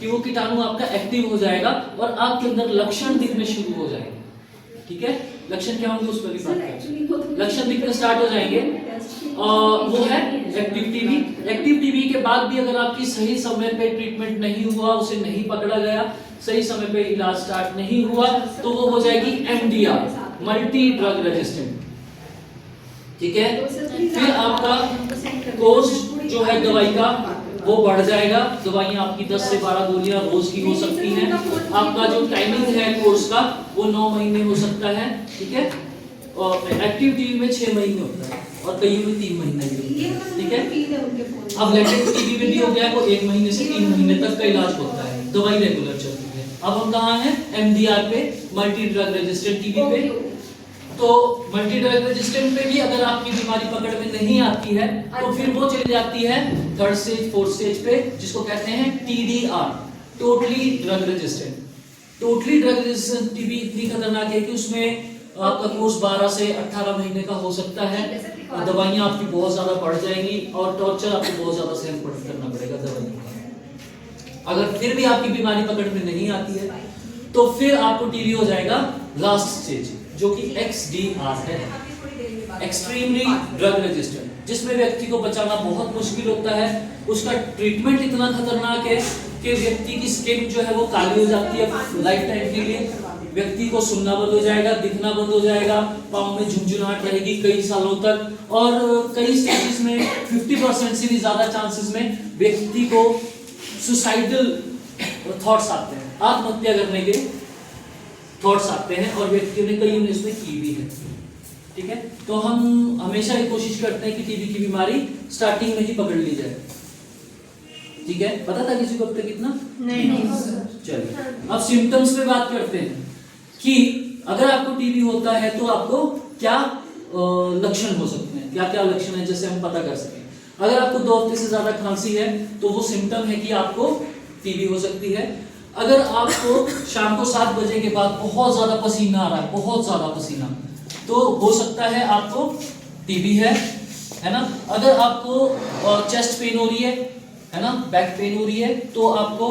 कि वो कीटाणु आपका एक्टिव हो जाएगा और आपके अंदर लक्षण दिखने शुरू हो जाएंगे। ठीक है, लक्षण क्या होंगे उस पर भी बात करेंगे। लक्षण दिखने स्टार्ट हो जाएंगे, वो है एक्टिव टीबी। एक्टिव टीबी के बाद भी अगर आपकी सही समय पे ट्रीटमेंट नहीं हुआ, उसे नहीं पकड़ा गया, सही समय पे इलाज स्टार्ट नहीं हुआ, तो वो हो जाएगी एमडीआर, मल्टी ड्रग रेजिस्टेंट। ठीक है, फिर आपका कोर्स जो है दवाई का वो बढ़ जाएगा। दवाइयाँ आपकी 10 से 12 गोलियां रोज की हो सकती हैं। आपका जो टाइमिंग है कोर्स का वो 9 महीने हो सकता है। ठीक है, और एक्टिव टीबी में 6 महीने होता है और कईयों में 3 महीने भी होता है। ठीक है, अब लेटेंट टीबी में भी हो गया, वो 1 महीने से 3 महीने तक का इलाज होता है, दवाई रेगुलर चलती है। अब हम कहाँ हैं? एमडीआर पे, मल्टी ड्रग रेजिस्टेंट टीबी पे। तो मल्टी ड्रग रेजिस्टेंट पे भी अगर आपकी बीमारी पकड़ में नहीं आती है तो फिर वो चली जाती है 3rd स्टेज 4th स्टेज पे, जिसको कहते हैं TDR, totally drug resistant. Totally drug resistant TB इतनी खतरनाक है कि उसमें आपका कोर्स 12 से 18 महीने का हो सकता है। दवाइयां आपकी बहुत ज्यादा बढ़ जाएंगी और टॉर्चर आपको बहुत ज्यादा सहन करना पड़ेगा दवाइयों का। अगर फिर भी आपकी बीमारी पकड़ में नहीं आती है तो फिर आपको टीबी हो जाएगा लास्ट स्टेज, जो कि XDR है, एक्सट्रीमली ड्रग रेजिस्टेंट, जिसमें व्यक्ति को बचाना बहुत मुश्किल होता है। उसका ट्रीटमेंट इतना खतरनाक है कि व्यक्ति की स्किन जो है वो काली हो जाती है लाइफ टाइम के लिए। व्यक्ति को सुनना बंद हो जाएगा, दिखना बंद हो जाएगा, पाँव में झुंझुनाहट रहेगी कई सालों तक, और कई स्टेजेस में 50% से भी ज्यादा चांसेस में व्यक्ति को सुसाइडल थॉट्स आते हैं, आत्महत्या करने के थॉट्स आते हैं, और व्यक्तियों ने कई इसमें की भी है। ठीक है, तो हम हमेशा ये कोशिश करते हैं कि टीबी की बीमारी स्टार्टिंग में ही पकड़ ली जाए। ठीक है, पता था किसी को अब तक इतना? नहीं। चलिए अब सिम्टम्स पे बात करते हैं कि अगर आपको टीबी होता है तो आपको क्या लक्षण हो सकते हैं, क्या क्या लक्षण है, जैसे हम पता कर सकें। अगर आपको 2 हफ्ते से ज्यादा खांसी है तो वो सिम्टम है कि आपको टीबी हो सकती है। अगर आपको शाम को 7 बजे के बाद बहुत ज्यादा पसीना आ रहा है, बहुत ज्यादा पसीना, तो हो सकता है आपको टीबी है ना। अगर आपको चेस्ट पेन हो रही है ना, बैक पेन हो रही है, तो आपको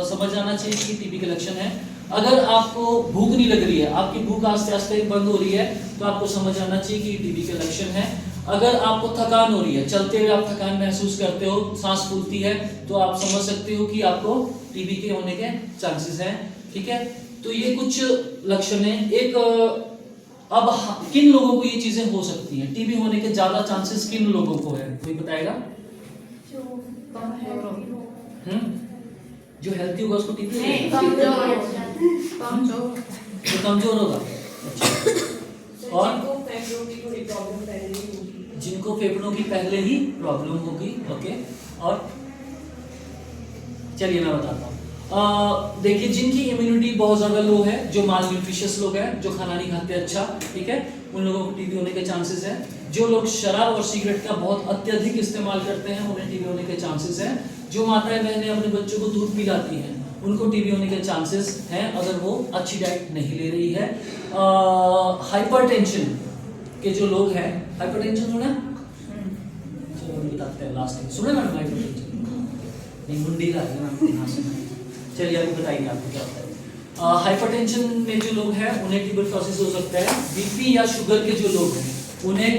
समझ आना चाहिए कि टीबी के लक्षण है। अगर आपको भूख नहीं लग रही है, आपकी भूख आस्ते आस्ते बंद हो रही है, तो आपको समझ आना चाहिए कि टीबी के लक्षण है। अगर आपको थकान हो रही है, चलते हुए आप थकान महसूस करते हो, सांस फूलती है, तो आप समझ सकते हो कि आपको टीबी के होने के चांसेस हैं। ठीक है, तो ये कुछ लक्षण है। एक अब किन लोगों को ये चीजें हो सकती हैं, टीबी होने के ज्यादा चांसेस किन लोगों को है, कोई बताएगा? जो हेल्थी होगा उसको टीबी जो कमजोर होगा। अच्छा, और जिनको फेफड़ों की पहले ही प्रॉब्लम होगी। ओके, और चलिए मैं बताता हूँ। देखिए, जिनकी इम्यूनिटी बहुत ज्यादा लो है, जो माल न्यूट्रिशियस लोग हैं, जो खाना नहीं खाते अच्छा, ठीक है, उन लोगों को टीबी होने के चांसेस हैं। जो लोग शराब और सिगरेट का बहुत अत्यधिक इस्तेमाल करते हैं, उन्हें टीबी होने के चांसेस हैं। जो माताएं बहनें अपने बच्चों को दूध पिलाती हैं, उनको टीबी होने के चांसेस हैं अगर वो अच्छी डाइट नहीं ले रही है। हाइपरटेंशन के जो लोग हैं, हाइपरटेंशन सुना? चलो बताते हैं लास्ट में, सुने मैडम हाइपरटेंशन? नहीं, मुंडी का है ना। चलिए अभी बताइए आपको क्या होता है। हाइपरटेंशन में जो लोग हैं उन्हें ट्यूबरकुलोसिस हो सकता है। बीपी या शुगर के जो लोग हैं उन्हें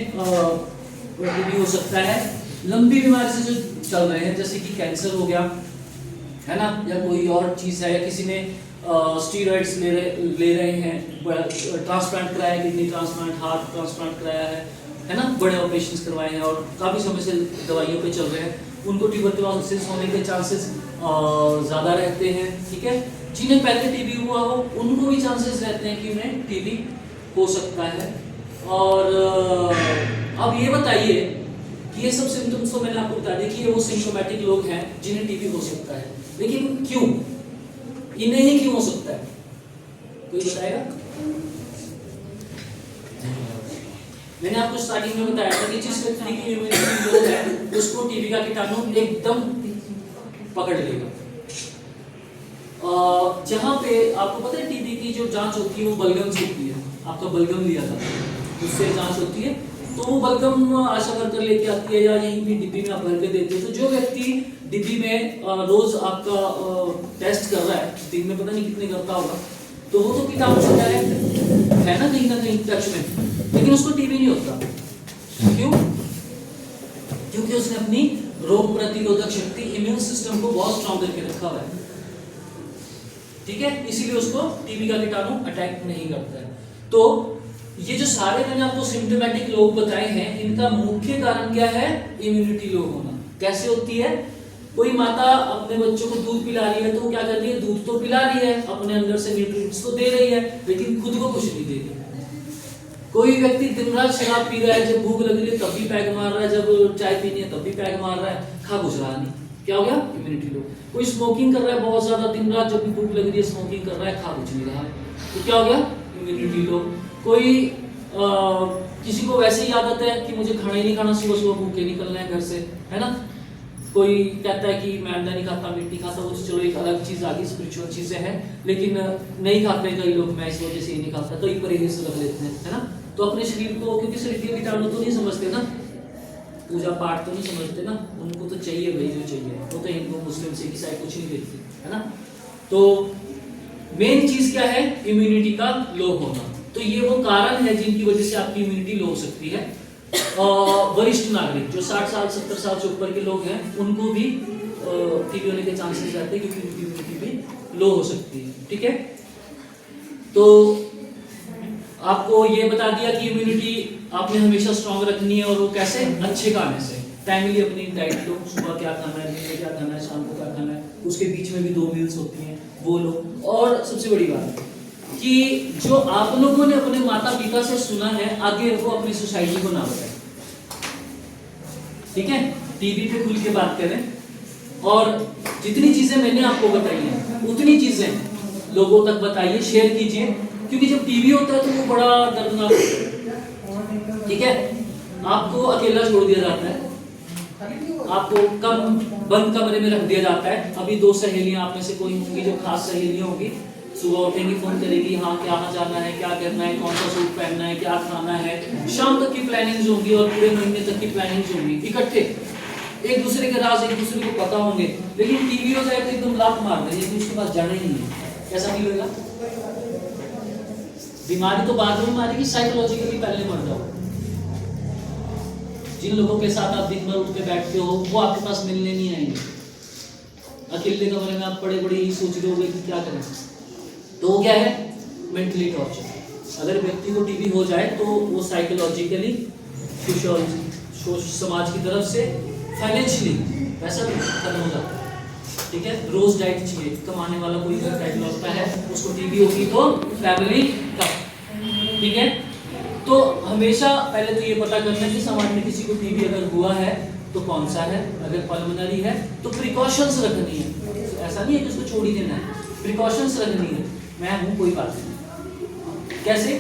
टीबी हो सकता है। लंबी बीमारी से जो चल रहे हैं, जैसे कि कैंसर हो गया है ना, या कोई और चीज है, या किसी ने स्टीरॉइड्स ले रहे हैं, ट्रांसप्लांट कराया है, किडनी ट्रांसप्लांट, हार्ट ट्रांसप्लांट कराया है ना, बड़े ऑपरेशंस करवाए हैं और काफी समय से दवाइयों पे चल रहे हैं, उनको ट्यूबरकुलोसिस होने के चांसेस ज्यादा रहते हैं। ठीक है, जिन्हें पहले टीबी हुआ हो उनको भी चांसेस रहते हैं कि उन्हें टीबी हो सकता है। और अब ये बताइए कि ये सब सिम्टम्स तो मैंने आपको बता दिया कि ये वो सिम्प्टोमेटिक लोग हैं जिन्हें टीबी हो सकता है, लेकिन क्यों, इन्हें ही क्यों हो सकता है, कोई बताएगा? मैंने आपको स्टार्टिंग में बताया था कि जिस व्यक्ति की इम्यूनिटी लो है उसको टीबी का कीटाणु एकदम पकड़ लेगा। जहाँ पे आपको पता है टीबी की जो जांच होती है वो बलगम से होती है, आपका बलगम लिया था उससे जांच होती है, तो वो बलगम आशा वर्कर लेके आती है या यहीं भी डिब्बी में आप भर के देते हो। तो जो व्यक्ति डिब्बी में रोज आपका टेस्ट कर रहा है, दिन में पता नहीं कितने करता होगा, तो वो तो कीटाणु से डायरेक्ट है ना कहीं टच में, लेकिन उसको टीबी नहीं होता। क्यों? क्योंकि उसने अपनी रोग प्रतिरोधक शक्ति, इम्यून सिस्टम को बहुत स्ट्रॉन्ग करके रखा हुआ है। ठीक है, इसीलिए उसको टीबी का कीटाणु अटैक नहीं करता है। तो ये जो सारे मैंने आपको सिम्टोमेटिक लोग बताए हैं, इनका मुख्य कारण क्या है? इम्यूनिटी लो होना। कैसे होती है? कोई माता अपने बच्चों को दूध पिला रही है, तो वो क्या कर रही है? दूध तो पिला रही है, अपने अंदर से न्यूट्रिएंट्स तो दे रही है, लेकिन खुद को कुछ नहीं दे रही। कोई व्यक्ति दिन रात शराब पी रहा है, जब भूख लग रही है तब भी पैग मार रहा है, जब चाय पीनी है तब भी पैग मार रहा है, खा कुछ रहा नहीं। क्या हो गया? Immunity low. कोई स्मोकिंग कर रहा है बहुत ज्यादा, दिन रात जब भी भूख लग रही है स्मोकिंग कर रहा है, खा कुछ नहीं रहा, तो क्या हो गया? Immunity low. कोई किसी को वैसे ही आदत है कि मुझे खाना ही नहीं खाना, सुबह सुबह भूखे निकलना है घर से, है ना। कोई कहता है कि मैं अंडा नहीं खाता, मीट नहीं खाता, वो चलो एक अलग चीज आ गई, स्पिरिचुअल चीजें हैं, लेकिन नहीं खाते कई लोग, मैं इस वजह से ही नहीं खाता, तो एक परहेज रख लेते हैं, है ना। तो अपने शरीर को, क्योंकि शरीर के कीटाणु तो नहीं समझते ना, पूजा पाठ तो नहीं समझते ना, उनको तो चाहिए भाई जो चाहिए, वो तो हिंदू मुस्लिम से की साइड कुछ नहीं देखती, है ना। तो मेन चीज क्या है? इम्यूनिटी का लो होना। तो ये वो कारण है जिनकी वजह से आपकी इम्यूनिटी लो हो सकती है। वरिष्ठ नागरिक जो 60 साल 70 साल से ऊपर के लोग हैं, उनको भी टीबी होने के चांसेस रहते हैं, क्योंकि उनकी इम्यूनिटी भी लो हो सकती है। ठीक है, तो आपको ये बता दिया कि इम्यूनिटी आपने हमेशा स्ट्रांग रखनी है, और वो कैसे? अच्छे खाने से। टाइमली अपनी डाइट लो, सुबह क्या खाना है, दिन में क्या खाना है, शाम को क्या खाना है, उसके बीच में भी 2 मील्स होती हैं, वो लो। और सबसे बड़ी बात कि जो आप लोगों ने अपने माता पिता से सुना है, आगे वो अपनी सोसाइटी को ना बताएं। ठीक है, टीवी पे खुल के बात करें, और जितनी चीजें मैंने आपको बताई हैं उतनी चीजें लोगों तक बताइए, शेयर कीजिए, क्योंकि जब टीवी होता है तो वो बड़ा दर्दनाक होता है। ठीक है, आपको अकेला छोड़ दिया जाता है, आपको कम बंद कमरे में रख दिया जाता है। अभी 2 सहेलियां आप में से कोई होंगी जो खास सहेलियां होंगी, सुबह उठेंगी, फोन करेगी, हाँ क्या जाना है, क्या करना है, कौन सा सूट पहनना है, क्या खाना है, शाम तक की प्लानिंग्स होंगी, और पूरे महीने तक की प्लानिंग्स होंगी। इकट्ठे एक दूसरे के राज एक दूसरे को पता होंगे, लेकिन टीवी हो जाए तो एकदम लात मार देंगे, लेकिन उसके पास जाना ही नहीं है। कैसा फील होगा? बीमारी तो बाद में मारेगी, साइकोलॉजिकली पहले मर जाओ। जिन लोगों के साथ आप दिन भर उठ के बैठते हो, वो आपके पास मिलने नहीं आएंगे। अकेले कमरे में आप बड़े बड़े ही सोच रहे होगे कि क्या करें। तो वो क्या है? Mentally torture. अगर व्यक्ति को टीबी हो जाए तो वो साइकोलॉजिकली, समाज की तरफ से, फाइनेंशियली पैसा भी खत्म हो जाता है। ठीक है, रोज डाइट चाहिए, कमाने वाला कोई डाइट लगता है, उसको टीबी होगी तो फैमिली का। ठीक है, तो हमेशा पहले तो ये पता करना है कि समाज में किसी को टीबी अगर हुआ है तो कौन सा है। अगर पल्मोनरी है तो प्रिकॉशंस रखनी है, ऐसा नहीं है कि उसको छोड़ ही देना है, प्रिकॉशंस रखनी है। मैं हूं, कोई बात नहीं। कैसे?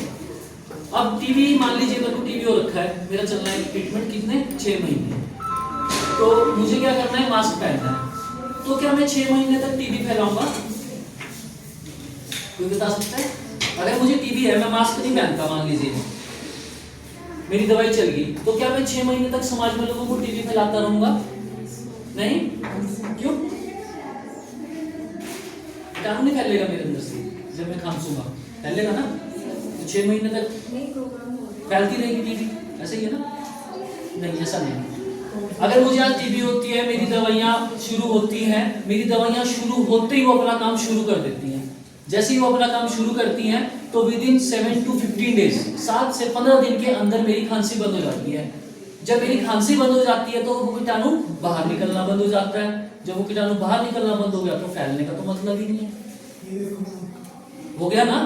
अब टीबी, मान लीजिए मेरे को टीबी हो रखा है, मेरा चल रहा है ट्रीटमेंट कितने? 6 महीने। तो मुझे क्या करना है? मास्क पहनना है। तो क्या मैं 6 महीने तक टीबी फैलाऊंगा? कोई बता सकता है? अगर मुझे टीबी है, मैं मास्क नहीं पहनता, मान लीजिए मेरी दवाई चल गई, तो क्या मैं 6 महीने तक समाज में लोगों को टीबी फैलाता रहूंगा? नहीं। क्यों? कीटाणु नहीं फैलेगा मेरे अंदर से, जब मैं खांसूंगा फैलेगा ना, तो 6 महीने तक फैलती रहेगी टीबी। ऐसा ही है ना? नहीं, ऐसा नहीं। अगर मुझे आज टीबी होती है, मेरी दवाइयां शुरू होती हैं, मेरी दवाइयां शुरू होते ही वो अपना काम शुरू कर देती हैं। जैसे ही वो अपना काम शुरू करती हैं तो विद इन 7 to 15 डेज, 7 से 15 दिन के अंदर मेरी खांसी बंद हो जाती है। जब मेरी खांसी बंद हो जाती है तो वो कीटाणु बाहर निकलना बंद हो जाता है। जब वो कीटाणु बाहर निकलना बंद हो गया तो फैलने का तो मतलब ही नहीं है। हो गया ना?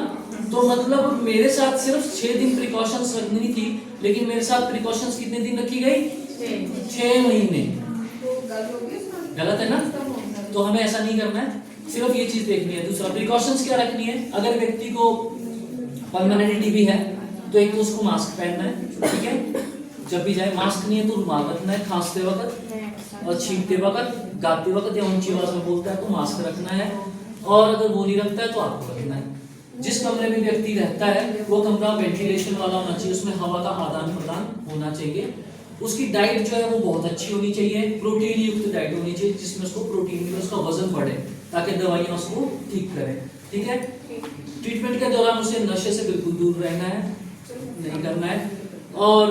तो मतलब मेरे साथ सिर्फ 6 दिन प्रिकॉशंस रखनी थी, लेकिन मेरे साथ प्रिकॉशंस कितने दिन रखी गई? 6 महीने। गलत है ना? तो हमें ऐसा नहीं करना है, सिर्फ ये चीज देखनी है। दूसरा, प्रिकॉशंस क्या रखनी है? अगर व्यक्ति को पल्मोनरी टीबी है तो एक तो उसको मास्क पहनना है। ठीक है, जब भी जाए, मास्क नहीं है तो रुमाल रखना है, खांसते वक्त और छींकते वक्त, गाते वक्त या ऊंची आवाज में बोलता है तो मास्क रखना है, और अगर वो नहीं रखता है तो आपको रखना है। जिस कमरे में व्यक्ति रहता है वो कमरा वेंटिलेशन वाला होना चाहिए, उसमें हवा का आदान प्रदान होना चाहिए। उसकी डाइट जो है वो बहुत अच्छी होनी चाहिए, प्रोटीन युक्त डाइट होनी चाहिए जिसमें उसको प्रोटीन मिले, उसका वजन बढ़े, ताकि दवाइयाँ उसको ठीक करें। ठीक है। ट्रीटमेंट के दौरान उसे नशे से बिल्कुल दूर रहना है, नहीं करना है, और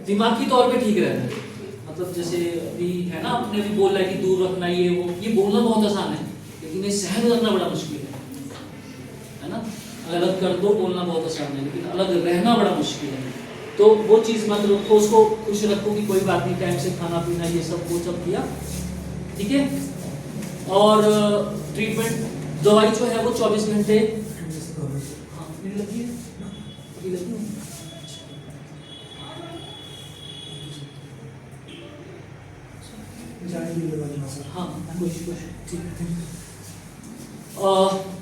दिमागी तौर पे ठीक रहना है। मतलब जैसे अभी है ना, आपने भी बोला है कि दूर रखना, ये वो, ये बोलना बहुत आसान है लेकिन ये सहन करना बड़ा मुश्किल है ना। अलग कर दो बोलना बहुत आसान है लेकिन अलग रहना बड़ा मुश्किल है। तो वो चीज़ मत रखो, उसको खुश रखो कि कोई बात नहीं, टाइम से खाना पीना ये सब वो सब किया। ठीक है। और ट्रीटमेंट दवाई जो है वो 24 घंटे लगी है, हाँ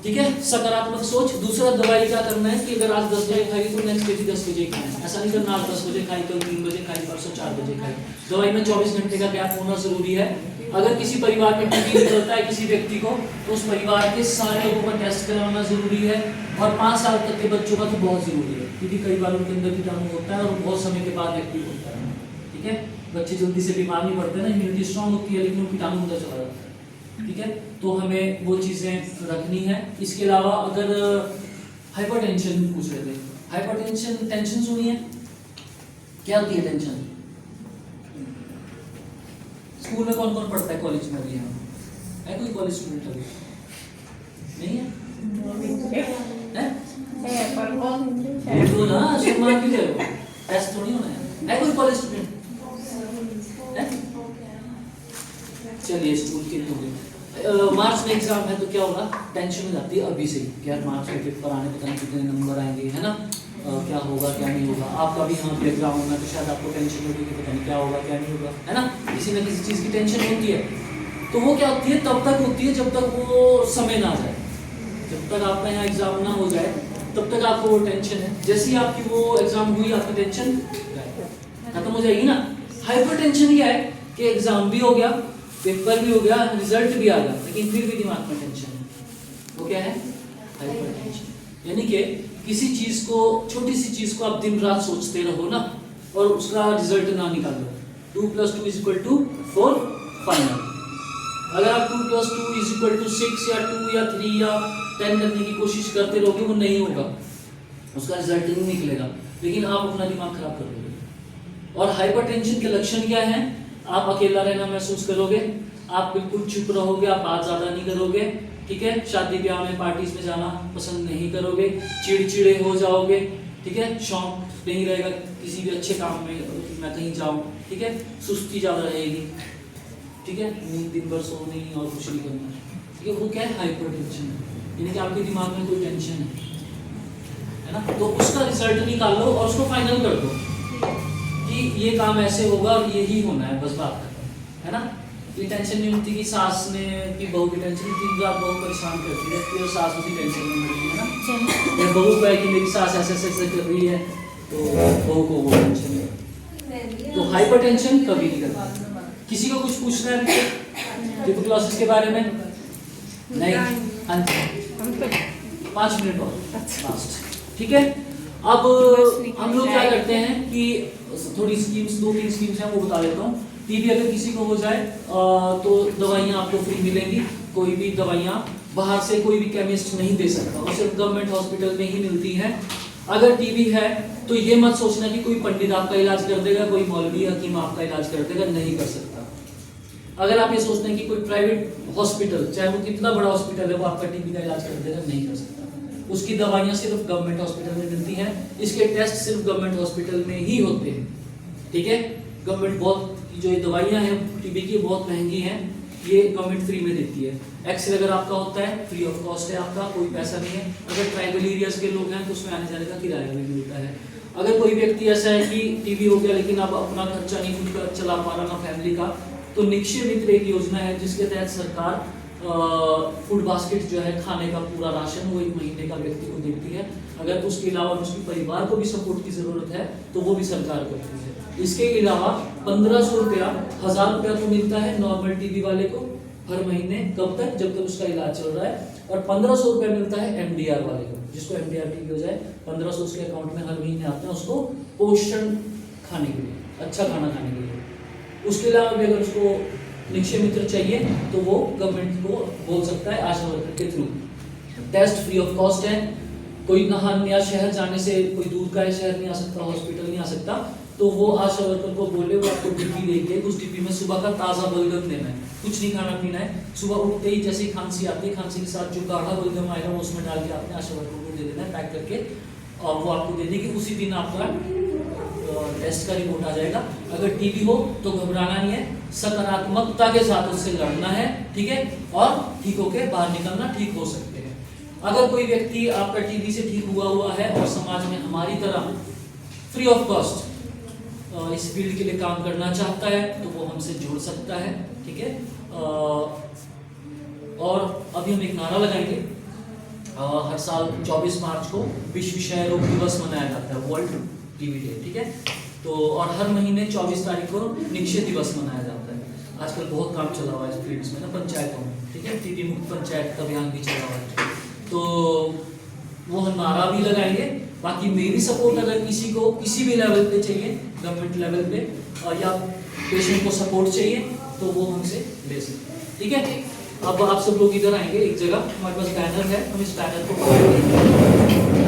ठीक है। सकारात्मक सोच। दूसरा, दवाई क्या करना है कि अगर आज 10 बजे खाई तो नेक्स्ट डे 10 बजे खाना है। ऐसा नहीं करना आज 10 बजे खाई, कल 3 बजे खाई, परसों 4 बजे खाई। दवाई में 24 घंटे का गैप होना जरूरी है। अगर किसी परिवार में टीबी निकलता है किसी व्यक्ति को, तो उस परिवार के सारे लोगों का टेस्ट कराना जरूरी है, और 5 साल तक के बच्चों का तो बहुत जरूरी है, क्योंकि कई बार उनके अंदर कीटाणु होता है और बहुत समय के बाद एक्टिव होता है। ठीक है। बच्चे जल्दी से बीमार नहीं पड़ते ना, इम्यूनिटी स्ट्रॉन्ग होती है लेकिन वो कीटाणु अंदर चला जाता है। ठीक है। तो हमें वो चीजें रखनी है। इसके अलावा अगर हाइपरटेंशन पूछ रहे थे, हाइपरटेंशन टेंशन सुनी है क्या होती है टेंशन? स्कूल में कौन कौन पढ़ता है, कॉलेज में भी है कोई कॉलेज स्टूडेंट अभी? नहीं है? तो ना सम्मान भी ले लो, टेस्ट थोड़ी होना है कोई कॉलेज स्टूडेंट? चलिए स्कूल के होंगे। मार्च में एग्जाम है तो क्या होगा, टेंशन हो जाती है अभी से कि यार मार्च में पेपर आने, पता नहीं कितने नंबर आएंगे, है ना, क्या होगा क्या नहीं होगा। आपका भी यहाँ पे एग्जाम होना तो शायद आपको टेंशन होगी कि पता नहीं क्या होगा क्या नहीं होगा, है ना, किसी न किसी चीज़ की टेंशन होती है। तो वो क्या होती है, तब तक होती है जब तक वो समय ना आ जाए, जब तक आपका यहाँ एग्जाम ना हो जाए तब तक आपको वो टेंशन है। जैसे ही आपकी वो एग्जाम हुई आपकी टेंशन खत्म हो जाएगी ना। हाइपर टेंशन क्या है कि एग्जाम भी हो गया, पेपर भी हो गया, रिजल्ट भी आ गया, लेकिन फिर भी दिमाग में टेंशन है। वो क्या है, हाइपर टेंशन। यानी कि किसी चीज को, छोटी सी चीज को आप दिन रात सोचते रहो ना, और उसका रिजल्ट ना निकालो। 2 + 2 = 4 फाइनल। अगर आप 2 + 2 = 6 या 2 या 3 या 10 करने की कोशिश करते रहोगे, वो नहीं होगा, उसका रिजल्ट नहीं निकलेगा, लेकिन आप अपना दिमाग खराब कर दोगे। और हाइपरटेंशन के लक्षण क्या हैं? आप अकेला रहना महसूस करोगे, आप बिल्कुल चुप रहोगे, आप बात ज्यादा नहीं करोगे, ठीक है, शादी ब्याह में पार्टीज में जाना पसंद नहीं करोगे, चिड़चिड़े हो जाओगे, ठीक है, शौक नहीं रहेगा किसी भी अच्छे काम में कि मैं कहीं जाऊं, ठीक है, सुस्ती ज्यादा रहेगी, ठीक है, नींद दिन भर सोनी और कुछ नहीं करना, ठीक है। वो क्या है, हाइपरटेंशन है, यानी कि आपके दिमाग में कोई टेंशन है ना, तो उसका रिजल्ट निकाल लो और उसको फाइनल कर दो कि ये काम ऐसे होगा और यही होना है, बस बात है ना। ये टेंशन नहीं होती कि सास ने कि बहू की टेंशन, दिन रात बहू परेशान करती रहती है और सास उसी टेंशन में रहती है ना। या बहू को है कि मेरी सास ऐसे ऐसे कर रही है तो बहू को वो टेंशन है। तो हाइपर टेंशन कभी नहीं करता। किसी को कुछ पूछना है ट्यूबरकुलोसिस के बारे में? नहीं, हाँ जी, 5 मिनट और लास्ट, ठीक है। अब हम लोग क्या करते हैं कि थोड़ी स्कीम्स, 2-3 स्कीम्स हैं वो बता देता हूँ। टीबी अगर किसी को हो जाए तो दवाइयाँ आपको फ्री मिलेंगी, कोई भी दवाइयाँ बाहर से कोई भी केमिस्ट नहीं दे सकता, वो सिर्फ गवर्नमेंट हॉस्पिटल में ही मिलती हैं। अगर टीबी है तो ये मत सोचना कि कोई पंडित आपका इलाज कर देगा, कोई मौलवी हकीम आपका इलाज कर देगा, नहीं कर सकता। अगर आप ये सोचते हैं कि कोई प्राइवेट हॉस्पिटल, चाहे वो कितना बड़ा हॉस्पिटल है, वो आपका टीबी का इलाज कर देगा, नहीं कर सकता। उसकी दवाइयाँ सिर्फ गवर्नमेंट हॉस्पिटल में मिलती हैं, इसके टेस्ट सिर्फ गवर्नमेंट हॉस्पिटल में ही होते हैं, ठीक है। गवर्नमेंट बहुत जो ये दवाइयाँ हैं टीबी की बहुत महंगी हैं, ये गवर्नमेंट फ्री में देती है। एक्सरे अगर आपका होता है फ्री ऑफ कॉस्ट है, आपका कोई पैसा नहीं है। अगर ट्राइबल एरियाज के लोग हैं तो उसमें आने जाने का किराया भी मिलता है। अगर कोई व्यक्ति ऐसा है कि टीबी हो गया लेकिन आप अपना खर्चा नहीं खुद का चला पा रहा ना फैमिली का, तो निक्षय मित्र एक योजना है जिसके तहत सरकार फूड बास्केट जो है खाने का पूरा राशन वो 1 महीने का व्यक्ति को देती है। अगर उसके अलावा उसके परिवार को भी सपोर्ट की जरूरत है तो वो भी सरकार करती है। इसके अलावा 1500 रुपया, 1000 रुपया तो मिलता है नॉर्मल टीबी वाले को, हर महीने, कब तक, जब तक उसका इलाज चल रहा है। और 1500 रुपये मिलता है एमडीआर वाले को, जिसको एमडीआर टीबी हो जाए 1500 उसके अकाउंट में हर महीने आते हैं उसको पोषण खाने के लिए, अच्छा खाना खाने के लिए। उसके अलावा भी अगर उसको निक्षय मित्र चाहिए तो वो गवर्नमेंट को बोल सकता है आशा वर्कर के through. Test free of cost है, कोई नया शहर जाने से, कोई दूर का शहर नहीं आ सकता, हॉस्पिटल नहीं आ सकता, तो वो आशा वर्कर को बोले वो आपको डिब्बी देंगे, उस डिब्बी में सुबह का ताज़ा बलगम देना है, कुछ नहीं खाना पीना है। सुबह उठते ही जैसे ही खांसी आती है, खांसी के साथ जो गाढ़ा बलगम आएगा वो उसमें डाल के आपने आशा वर्कर को दे देना है पैक करके, और वो आपको दे देगी। उसी दिन आपका टेस्ट का रिपोर्ट आ जाएगा। अगर टीबी हो तो घबराना नहीं है, सकारात्मकता के साथ उससे लड़ना है, ठीक है, और ठीक होके बाहर निकलना, ठीक हो सकते हैं। अगर कोई व्यक्ति आपका टीबी से ठीक हुआ है और समाज में हमारी तरह फ्री ऑफ कॉस्ट इस फील्ड के लिए काम करना चाहता है तो वो हमसे जुड़ सकता है, ठीक है। और अभी हम एक नारा लगाएंगे, हर साल 24 मार्च को विश्व क्षय रोग दिवस मनाया जाता है, वर्ल्ड टीबी डे, ठीक है। तो और हर महीने 24 तारीख को निक्षय दिवस मनाया जाता है। आजकल बहुत काम चला हुआ है इस फील्ड में ना, पंचायतों में, ठीक है, टीबी मुक्त पंचायत का अभियान भी चला हुआ है, तो वो हम नारा भी लगाएंगे। बाकी मेरी सपोर्ट अगर किसी को किसी भी लेवल पे चाहिए, गवर्नमेंट लेवल पे, या पेशेंट को सपोर्ट चाहिए तो वो हमसे ले सकते हैं, ठीक है। अब आप सब लोग इधर आएंगे, एक जगह हमारे पास बैनर है, हम इस बैनर को पकड़ेंगे।